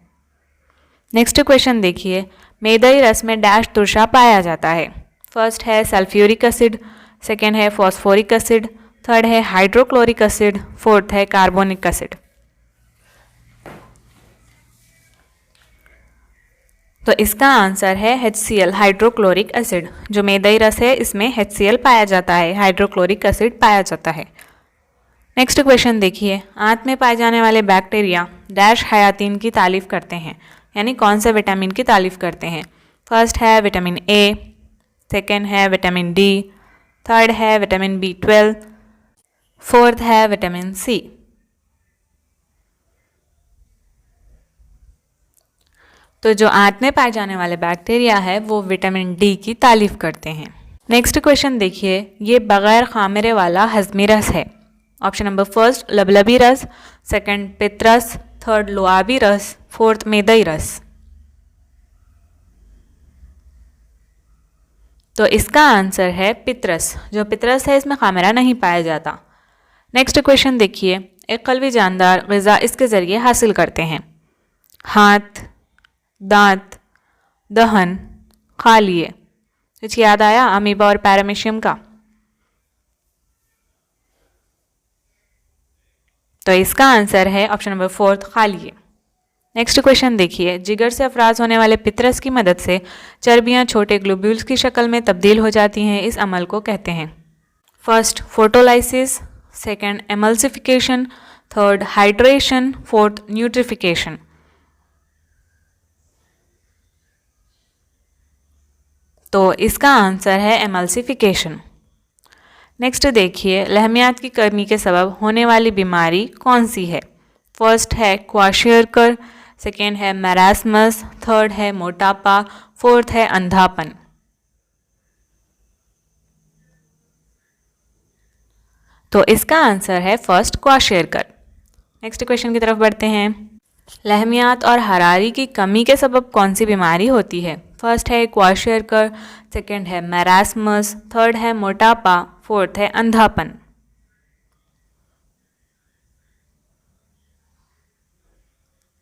नेक्स्ट क्वेश्चन देखिए, मैदई रस में डैश तुरशा पाया जाता है? फर्स्ट है सल्फ्यूरिक एसिड, सेकेंड है फॉस्फोरिक एसिड, थर्ड है हाइड्रोक्लोरिक एसिड, फोर्थ है कार्बोनिक एसिड। तो इसका आंसर है HCl, हाइड्रोक्लोरिक एसिड। जो मैदई रस है इसमें HCl पाया जाता है, हाइड्रोक्लोरिक एसिड पाया जाता है। नेक्स्ट क्वेश्चन देखिए, आंत में पाए जाने वाले बैक्टीरिया डैश हयातीन की तारीफ करते हैं? यानी कौन से विटामिन की तारीफ करते हैं? फर्स्ट है विटामिन ए, सेकेंड है विटामिन डी, थर्ड है विटामिन B12, फोर्थ है विटामिन सी। तो जो आंत में पाए जाने वाले बैक्टीरिया है वो विटामिन डी की तारीफ करते हैं। नेक्स्ट क्वेश्चन देखिए, ये बगैर खामिरे वाला हजमी रस है। ऑप्शन नंबर फर्स्ट लबलबी रस, सेकंड पित्त रस, थर्ड लुआबी रस, फोर्थ मेदई रस। तो इसका आंसर है पित्त रस। जो पित्त रस है इसमें खामिरा नहीं पाया जाता। नेक्स्ट क्वेश्चन देखिए, एक कलवी जानदार ग़िज़ा इसके ज़रिए हासिल करते हैं। हाथ, दांत, दहन, खालिए। कुछ याद आया अमीबा और पैरामीशियम का? तो इसका आंसर है ऑप्शन नंबर फोर्थ खालिए। नेक्स्ट क्वेश्चन देखिए, जिगर से अफराज होने वाले पित्त रस की मदद से चर्बियां छोटे ग्लोब्यूल्स की शक्ल में तब्दील हो जाती हैं। इस अमल को कहते हैं first photolysis, second emulsification, third hydration, fourth nutrification. तो इसका आंसर है एमल्सिफिकेशन। नेक्स्ट देखिए, लहमियात की कमी के सबब होने वाली बीमारी कौन सी है? फर्स्ट है क्वाशियरकर, सेकेंड है मैरास्मस, थर्ड है मोटापा, फोर्थ है अंधापन। तो इसका आंसर है फर्स्ट क्वाशियरकर। नेक्स्ट क्वेश्चन की तरफ बढ़ते हैं। लहमियात और हरारी की कमी के सबब कौन सी बीमारी होती है? फर्स्ट है क्वाशियरकर, सेकेंड है मैरास्मस, थर्ड है मोटापा, फोर्थ है अंधापन।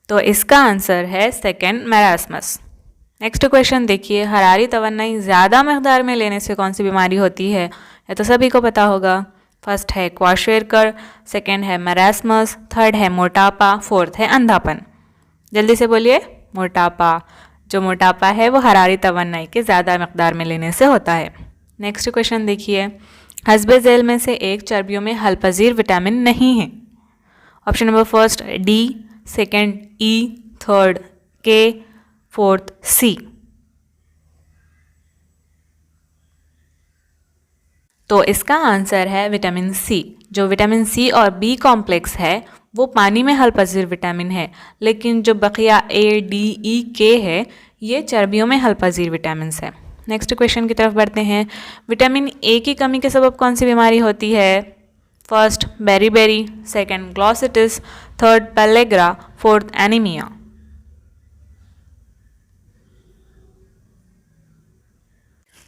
तो इसका आंसर है सेकेंड मैरास्मस। नेक्स्ट क्वेश्चन देखिए, हरारी तवन्नाई ज़्यादा मकदार में लेने से कौन सी बीमारी होती है? ये तो सभी को पता होगा। फर्स्ट है क्वाशियरकर, सेकेंड है मैरास्मस, थर्ड है मोटापा, फोर्थ है अंधापन। जल्दी से बोलिए। मोटापा। जो मोटापा है वो हरारी तवन्नाई के ज़्यादा मकदार में लेने से होता है। नेक्स्ट क्वेश्चन देखिए, हस्बे ज़ैल में से एक चर्बियों में हल पजीर विटामिन नहीं है। Option number first D, second E, third K, fourth C. तो इसका आंसर है विटामिन सी। जो विटामिन सी और बी कॉम्प्लेक्स है वो पानी में हल पजीर विटामिन है, लेकिन जो बकिया ए, डी, ई, के है ये चर्बियों में हल पजीर विटामिन है। नेक्स्ट क्वेश्चन की तरफ बढ़ते हैं। विटामिन ए की कमी के सबब कौन सी बीमारी होती है? First beriberi, second glossitis, third pellagra, fourth anaemia.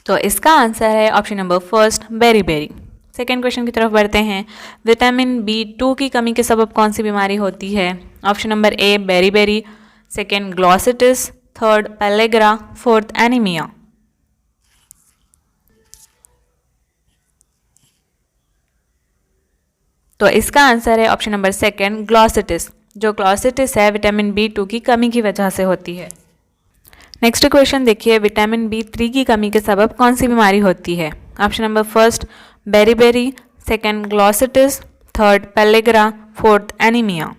तो इसका आंसर है option number first beriberi. Second question की तरफ बढ़ते हैं। विटामिन B2 की कमी के सबब कौन सी बीमारी होती है? Option number A beriberi, second glossitis, third pellagra, fourth anaemia. तो इसका आंसर है ऑप्शन नंबर सेकेंड ग्लॉसिटिस। जो ग्लॉसिटिस है विटामिन B2 की कमी की वजह से होती है। नेक्स्ट क्वेश्चन देखिए, विटामिन B3 की कमी के सबब कौन सी बीमारी होती है? Option number first beriberi, second glossitis, third pellagra, fourth anaemia.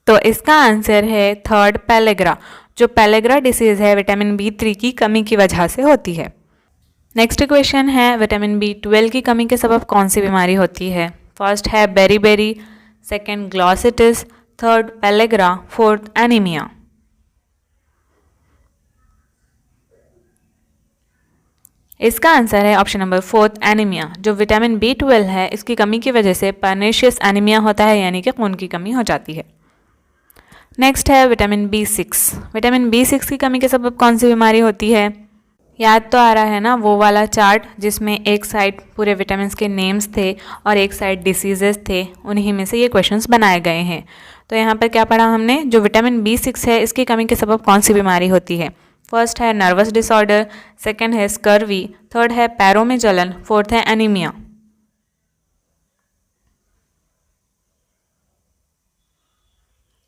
तो इसका आंसर है थर्ड पेलेग्रा। जो पेलेग्रा डिसीज है विटामिन B3 की कमी की वजह से होती है। नेक्स्ट क्वेश्चन है, विटामिन B12 की कमी के सबब कौन सी बीमारी होती है? फर्स्ट है beriberi, second glossitis, third pellagra, fourth anaemia. इसका आंसर है ऑप्शन नंबर फोर्थ एनीमिया। जो विटामिन B12 है इसकी कमी की वजह से पर्नेशियस एनीमिया होता है, यानी कि खून की कमी हो जाती है। नेक्स्ट है विटामिन B6। विटामिन B6 की कमी के सबब कौन सी बीमारी होती है? याद तो आ रहा है ना वो वाला चार्ट जिसमें एक साइड पूरे विटामिन्स के नेम्स थे और एक साइड डिसीजेस थे, उन्हीं में से ये क्वेश्चंस बनाए गए हैं। तो यहाँ पर क्या पढ़ा हमने? जो विटामिन B6 है इसकी कमी के सबब कौन सी बीमारी होती है? फर्स्ट है नर्वस डिसऑर्डर, सेकेंड है स्कर्वी, थर्ड है पैरों में जलन, फोर्थ है एनीमिया।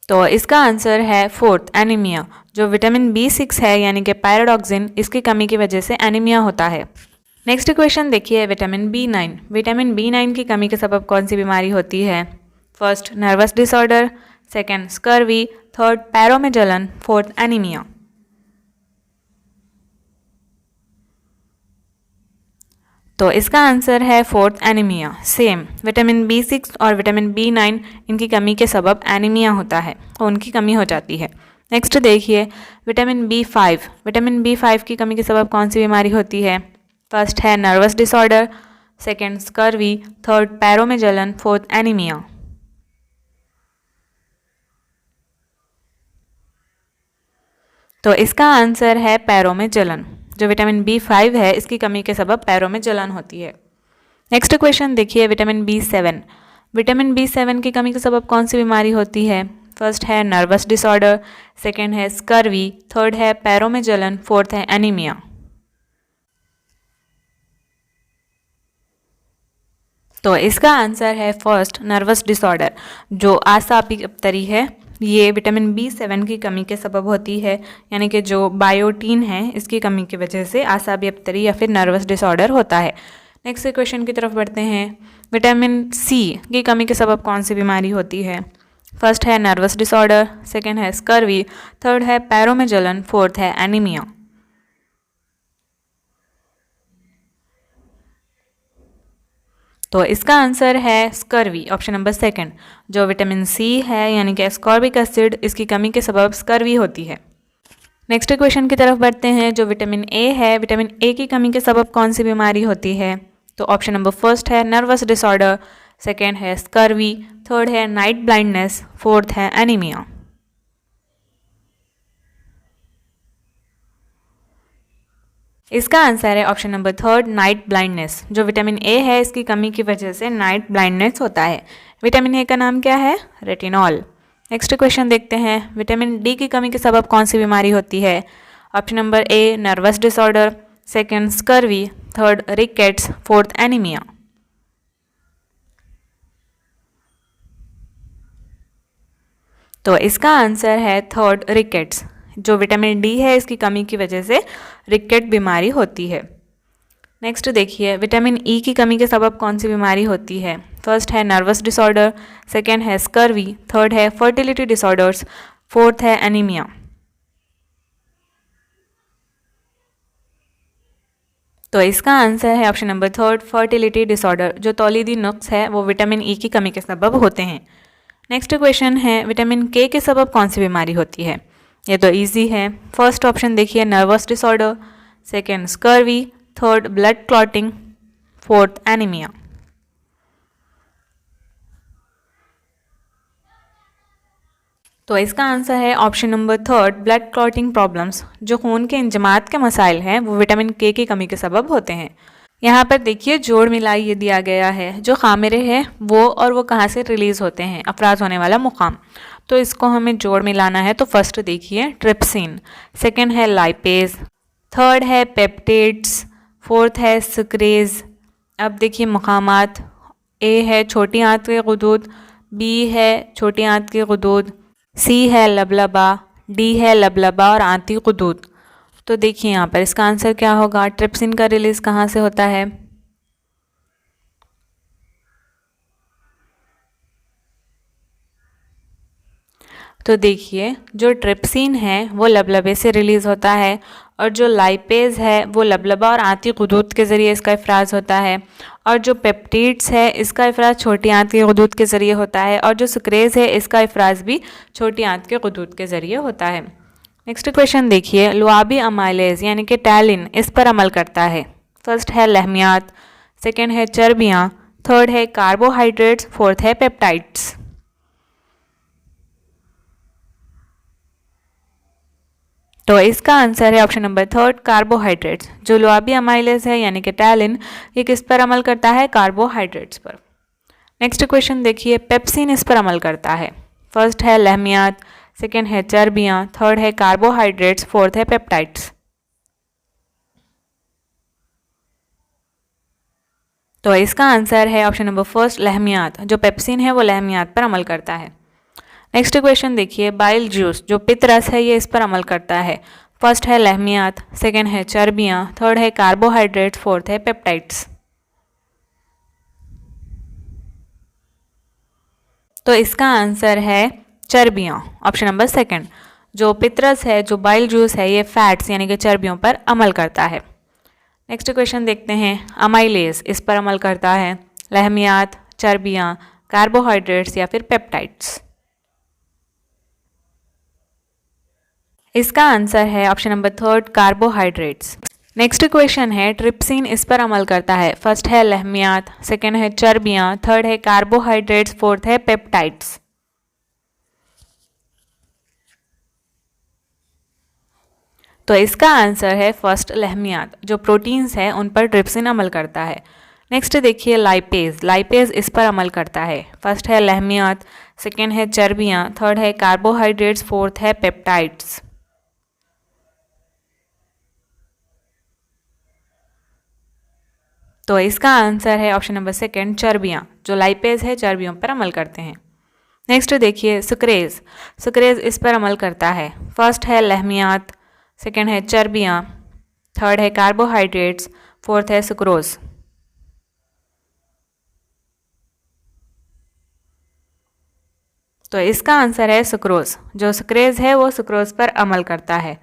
तो इसका आंसर है फोर्थ एनीमिया। जो विटामिन B6 है यानी कि पायरोडॉक्सिन, इसकी कमी की वजह से एनीमिया होता है। नेक्स्ट क्वेश्चन देखिए, विटामिन B9। विटामिन B9 की कमी के सबब कौन सी बीमारी होती है? First nervous disorder, second scurvy, third पैरों में जलन, फोर्थ एनीमिया। तो इसका आंसर है fourth anaemia. Same vitamin B6 और विटामिन B9 इनकी कमी के सबब एनीमिया होता है, तो उनकी कमी हो जाती है। नेक्स्ट देखिए विटामिन B5। विटामिन B5 की कमी के सबब कौन सी बीमारी होती है? फर्स्ट है nervous disorder, second scurvy, third पैरों में जलन, फोर्थ एनीमिया। तो इसका आंसर है पैरों में जलन। जो विटामिन B5 है इसकी कमी के सबब पैरों में जलन होती है। नेक्स्ट क्वेश्चन देखिए विटामिन B7। विटामिन B7 की कमी के सबब कौन सी बीमारी होती है? फर्स्ट है नर्वस डिसऑर्डर, सेकेंड है स्कर्वी, थर्ड है पैरों में जलन, फोर्थ है एनीमिया। तो इसका आंसर है फर्स्ट नर्वस डिसऑर्डर। जो आसापी अपतरी है ये विटामिन B7 की कमी के सबब होती है, यानी कि जो बायोटीन है इसकी कमी की वजह से आसाबी अपतरी या फिर नर्वस डिसऑर्डर होता है। नेक्स्ट क्वेश्चन की तरफ बढ़ते हैं। विटामिन C की कमी के सबब कौन सी बीमारी होती है? फर्स्ट है नर्वस डिसऑर्डर, सेकेंड है स्कर्वी, थर्ड है पैरों में जलन, फोर्थ है एनीमिया। तो इसका आंसर है स्कर्वी, ऑप्शन नंबर सेकंड। जो विटामिन C है यानी कि एस्कॉर्बिक एसिड, इसकी कमी के सबब स्कर्वी होती है। नेक्स्ट क्वेश्चन की तरफ बढ़ते हैं। जो विटामिन A है, विटामिन A की कमी के सबब कौन सी बीमारी होती है? तो ऑप्शन नंबर फर्स्ट है नर्वस डिसऑर्डर, सेकेंड है स्कर्वी, थर्ड है नाइट ब्लाइंडनेस, फोर्थ है एनीमिया। इसका आंसर है option number third night blindness. जो विटामिन A है इसकी कमी की वजह से नाइट ब्लाइंडनेस होता है। विटामिन A का नाम क्या है? रेटिनॉल। नेक्स्ट क्वेश्चन देखते हैं। विटामिन D की कमी के सबब कौन सी बीमारी होती है? Option number A nervous disorder, second scurvy, third rickets, fourth anaemia. तो इसका आंसर है थर्ड रिकेट्स। जो विटामिन D है इसकी कमी की वजह से रिकेट बीमारी होती है। नेक्स्ट देखिए विटामिन E की कमी के सबब कौन सी बीमारी होती है? फर्स्ट है नर्वस डिसऑर्डर, सेकेंड है स्कर्वी, थर्ड है फर्टिलिटी डिसऑर्डर्स, फोर्थ है एनीमिया। तो इसका आंसर है option number third fertility disorder. जो तौलीदी नुक्स है वो विटामिन E की कमी के सबब होते हैं। नेक्स्ट क्वेश्चन है विटामिन K के सबब कौन सी बीमारी होती है? ये तो इजी है। फर्स्ट ऑप्शन देखिए nervous disorder, second scurvy, third blood clotting, fourth anaemia. तो इसका आंसर है option number third blood clotting problems. जो खून के इंजमात के मसाइल हैं वो विटामिन K की कमी के सबब होते हैं। यहाँ पर देखिए जोड़ मिलाई ये दिया गया है। जो खामिरे हैं वो कहाँ से रिलीज़ होते हैं, अफराज होने वाला मुकाम। तो इसको हमें जोड़ मिलाना है। तो फर्स्ट देखिए ट्रिप्सिन, सेकंड है लाइपेज, थर्ड है पेप्टिड्स, फोर्थ है सुक्रेज। अब देखिए मुकामात, A है छोटी आंत के गुदूद, B है छोटी आंत के गुदूद, C है लबलबा, D है लबलबा और आंती गुदूद। तो देखिए यहाँ पर इसका आंसर क्या होगा? ट्रिप्सिन का रिलीज कहाँ से होता है? तो देखिए जो ट्रिप्सिन है वो लबलबे से रिलीज़ होता है और जो लाइपेज है वो लबलबा और आंती गुदूद के ज़रिए इसका इफराज होता है और जो पेप्टिड्स है इसका इफराज छोटी आंत के गुदूद के ज़रिए होता है और जो सुक्रेज है इसका इफराज भी छोटी आंत के गुदूद के ज़रिए होता है। नेक्स्ट क्वेश्चन देखिए लुआबी अमाइलेज यानी कि टैलिन इस पर अमल करता है। फर्स्ट है लहमियात, सेकेंड है चर्बियाँ, थर्ड है कार्बोहाइड्रेट्स, फोर्थ है पेप्टाइड्स। तो इसका आंसर है ऑप्शन नंबर थर्ड कार्बोहाइड्रेट्स। जो लुआबी अमाइलेज है यानी कि टैलिन ये किस पर अमल करता है? कार्बोहाइड्रेट्स पर। नेक्स्ट क्वेश्चन देखिए पेप्सिन इस पर अमल करता है। फर्स्ट है लहमियात, सेकेंड है चर्बियाँ, थर्ड है कार्बोहाइड्रेट्स, फोर्थ है पेप्टाइड्स। तो इसका आंसर है ऑप्शन नंबर फर्स्ट लहमियात। जो पेप्सिन है वो लहमियात पर अमल करता है। नेक्स्ट क्वेश्चन देखिए बाइल जूस जो पित्त है ये इस पर अमल करता है। फर्स्ट है लहमियात, सेकेंड है चर्बियाँ, थर्ड है कार्बोहाइड्रेट्स, फोर्थ है पेप्टाइड्स। तो इसका आंसर है चर्बियाँ, ऑप्शन नंबर सेकेंड। जो पित्रस है, जो बाइल जूस है ये फैट्स यानी कि चर्बियों पर अमल करता है। नेक्स्ट क्वेश्चन देखते हैं, अमाइलेज इस पर अमल करता है, लहमियात, चर्बियाँ, कार्बोहाइड्रेट्स या फिर पेप्टाइड्स। इसका आंसर है option number 3 carbohydrates. Next question है, ट्रिप्सिन इस पर अमल करता है, फर्स्ट है लहमियात, सेकंड है चर्बियाँ, थर्ड है कार्बोहाइड्रेट्स, फोर्थ है पेप्टाइड्स। तो इसका आंसर है फर्स्ट लहमियात, जो प्रोटीन्स हैं उन पर ट्रिप्सिन अमल करता है। नेक्स्ट देखिए लाइपेज, लाइपेज इस पर अमल करता है, फर्स्ट है लहमियात, सेकंड है चर्बियाँ, थर्ड है कार्बोहाइड्रेट्स, फोर्थ है पेप्टाइड्स। तो इसका आंसर है ऑप्शन नंबर 2 चर्बियाँ, जो लाइपेज है चर्बियों पर अमल करते हैं। नेक्स्ट देखिए सुक्रेज, सुक्रेज इस पर अमल करता है, फर्स्ट है लहमियात, सेकंड है चर्बियाँ, थर्ड है कार्बोहाइड्रेट्स, फोर्थ है सुक्रोज। तो इसका आंसर है सुक्रोज, जो सुक्रेज है वो सुक्रोज पर अमल करता है।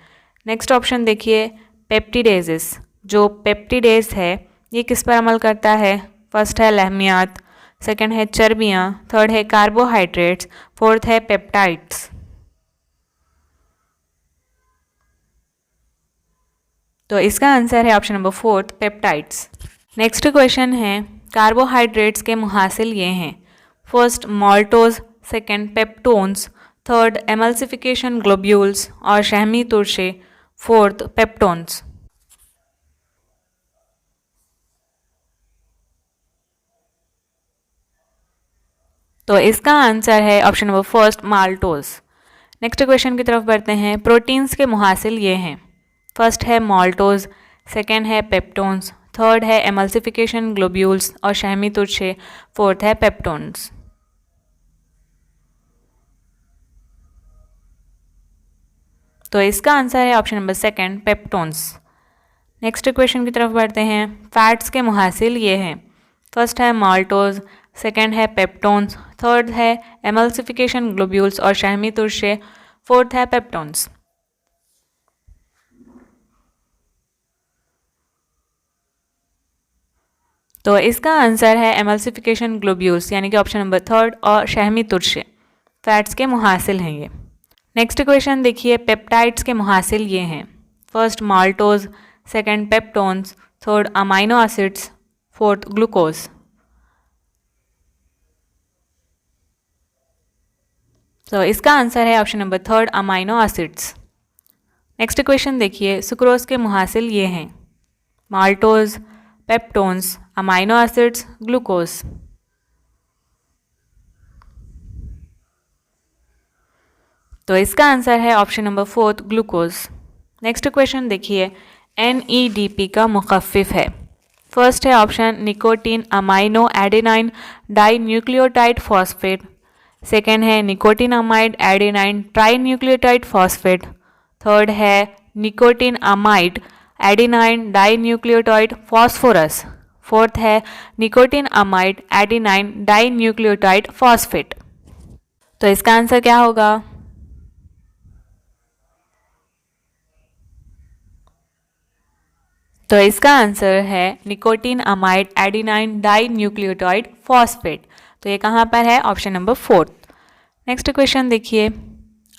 नेक्स्ट ऑप्शन देखिए पेप्टिडेजेस, जो पेप्टिडेज है ये किस पर अमल करता है, फर्स्ट है लहमियात, सेकंड है चर्बियाँ, थर्ड है कार्बोहाइड्रेट्स, फोर्थ है पेप्टाइड्स। तो इसका आंसर है option number 4 peptides. Next question है, कार्बोहाइड्रेट्स के मुहासिल ये हैं, first maltose, second peptones, third emulsification globules और शहमी तुरशे, फोर्थ पेप्टोन्स। तो इसका आंसर है option number 1 maltose. Next question की तरफ बढ़ते हैं, प्रोटीन्स के मुहासिल ये हैं, फर्स्ट है माल्टोज, सेकंड है पेप्टोन्स, थर्ड है एमल्सिफिकेशन ग्लोब्यूल्स और शहमी तुरशे, फोर्थ है पेप्टोन्स। तो इसका आंसर है option number 2 peptones. Next question की तरफ बढ़ते हैं, फैट्स के मुहासिल ये हैं, फर्स्ट है माल्टोज, सेकंड है पेप्टोन्स, थर्ड है एमल्सिफिकेशन ग्लोब्यूल्स और शहमी तुरशे, फोर्थ है पेप्टोन्स। तो इसका आंसर है एमल्सिफिकेशन ग्लोब्यूल्स, यानी कि ऑप्शन नंबर 3 और शहमी तुरशे फैट्स के मुहासिल हैं ये। नेक्स्ट क्वेश्चन देखिए, पेप्टाइड्स के मुहासिल ये हैं, first maltose, second peptones, third amino acids, fourth glucose. तो इसका आंसर है option number 3 amino acids. Next question देखिए, सुक्रोज के मुहासिल ये हैं, maltose, peptones, amino acids, glucose. तो इसका आंसर है option number 4 glucose. Next question देखिए, NEDP का मुखफ़िफ है, फर्स्ट है option nicotine amino adenine dinucleotide phosphate, second है nicotine amide adenine trinucleotide phosphate, third है nicotine amide adenine dinucleotide phosphorus, fourth है nicotine amide adenine dinucleotide phosphate. तो इसका आंसर क्या होगा? तो इसका आंसर है nicotine amide adenine dinucleotide phosphate. तो ये कहाँ पर है? Option number 4। नेक्स्ट क्वेश्चन देखिए,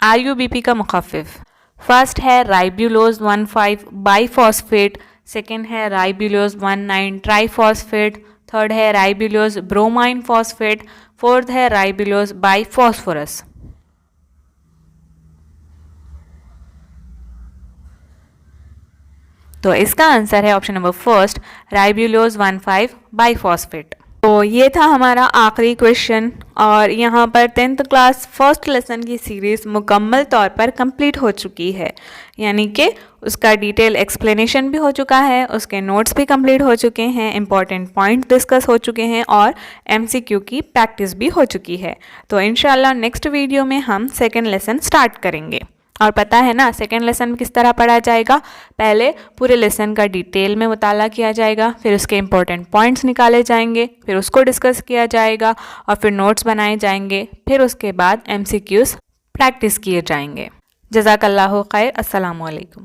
IUBP का मुखफ़िफ, फर्स्ट है राइब्यूलोज 1,5 बाईफॉस्फेट, सेकेंड है राइब्यूलोज 1,9 ट्राईफॉस्फेट, थर्ड है राइब्यूलोज ब्रोमाइन फॉस्फेट, फोर्थ है राइब्यूलोज बाईफॉस्फोरस। तो इसका आंसर है ऑप्शन नंबर 1 राइब्यूलोज 1,5 बाईफॉस्फेट। तो ये था हमारा आखिरी क्वेश्चन और यहाँ पर 10th क्लास फर्स्ट लेसन की सीरीज़ मुकम्मल तौर पर कंप्लीट हो चुकी है, यानी कि उसका डिटेल एक्सप्लेनेशन भी हो चुका है, उसके नोट्स भी कंप्लीट हो चुके हैं, इंपॉर्टेंट पॉइंट डिस्कस हो चुके हैं और MCQ की प्रैक्टिस भी हो चुकी है। तो इंशाल्लाह नेक्स्ट वीडियो में हम सेकेंड लेसन स्टार्ट करेंगे। और पता है ना सेकेंड लेसन किस तरह पढ़ा जाएगा? पहले पूरे लेसन का डिटेल में मुताला किया जाएगा, फिर उसके इंपॉर्टेंट पॉइंट्स निकाले जाएंगे, फिर उसको डिस्कस किया जाएगा और फिर नोट्स बनाए जाएंगे, फिर उसके बाद MCQs प्रैक्टिस किए जाएंगे। जज़ाकल्लाहु खैर। अस्सलामु अलैकुम।